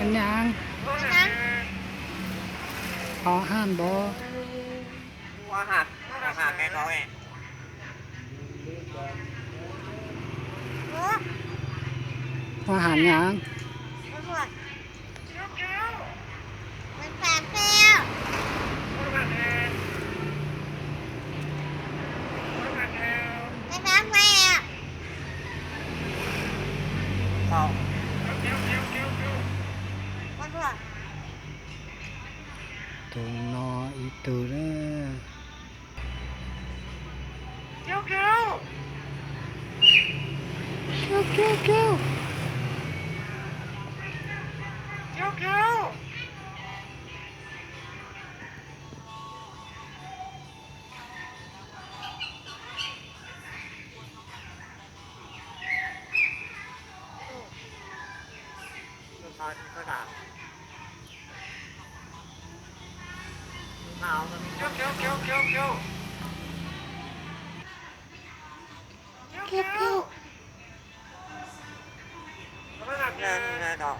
เป็นหยังขอห้ามบ่ว่าหักแกเขาเองว่าหามหยังเขาตุงนออีตูเด้อเกี้ยวเกี้ยวเกี้ยวเกี้ยวเกี้ยวเกี้ยวเกี้ยวเขาด่าเขาเกี้ยวเกี้ยวเกี้ยวเกี้ยวเกี้ยวเกี้ยวเกี้ยวเงินดอก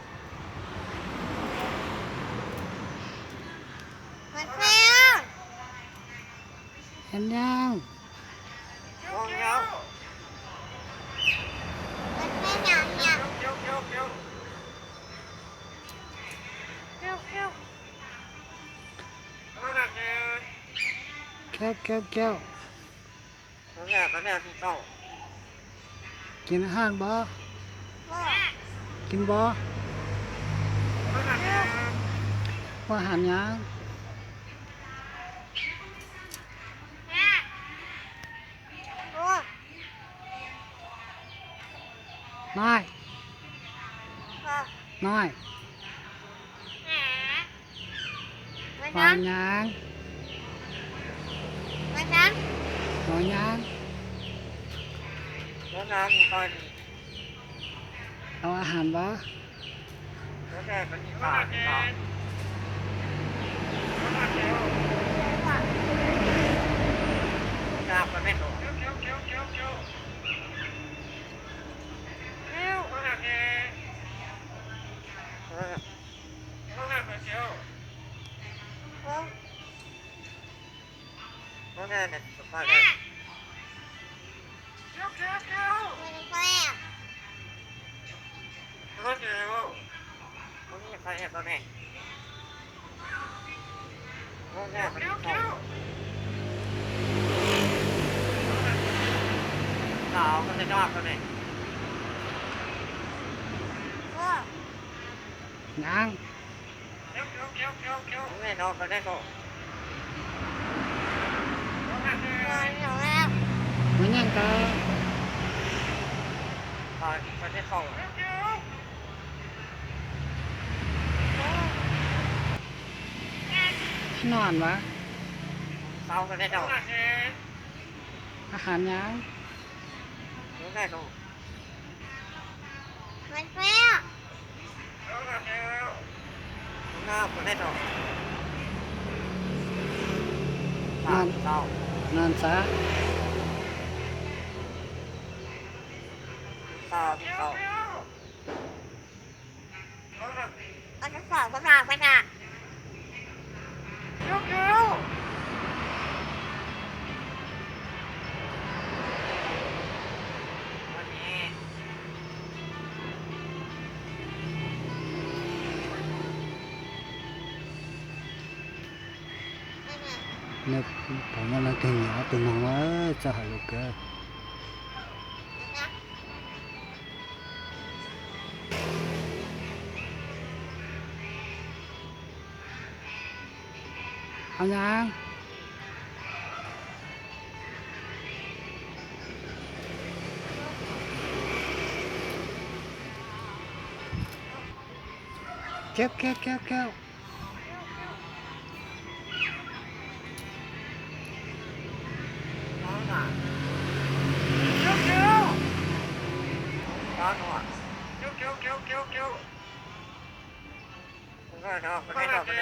เห็นยัง วงเกี้ยวเกี้ยวเกี้ยวเกี้ยวเกี้ยวเกี้ยวเขาด่าเงิน แก้วแก้วแก้ว เขาเนี่ยที่เขา กินอาหารบ่กินบ่ เขาด่าเงิน ว่าหามหยังน้อยน้อยว่าหยังว่าหยัง เขาน้ำตอน เอาอาหารบ่ เขาแค่เป็นปากเขาจับมันไม่ถูกเกี้ยวเกี้ยวเกี้ยวเกี้ยวเกี้ยวเขาด่าเงินเขาด่าเกี้ยวเขาเนี่ยสุภาพเลยเกี้ยวเกี้ยวเกี้ยวเขาเกี้ยวเขาเนี่ยใครเนี่ยตัวนี้เขาเนี่ยเป็นเขาสาวเขาจะชอบตัวนี้ ยัง เกี้ยวไม่นอนเขาได้ก็ มันยังก็ เขาได้เข้า นอนวะ เสาเขาได้ดอก อาหารยัง รู้ได้ก็น้าเขาได้ดอกเสาน อนซะ เสาเสาเกี้ยวเกี้ยววันนี้ นึกผมว่าเราถึงเอาตัวน้องว่าจะหาลูกเกอเอายังแก้วแก้วแก้วแก้ว น้องน่ะเกี้ยวเกี้ยวน้องน่ะเกี้ยวเกี้ยวเกี้ยวเกี้ยวเกี้ยวเขาได้ดอกเขาได้ดอกเขาได้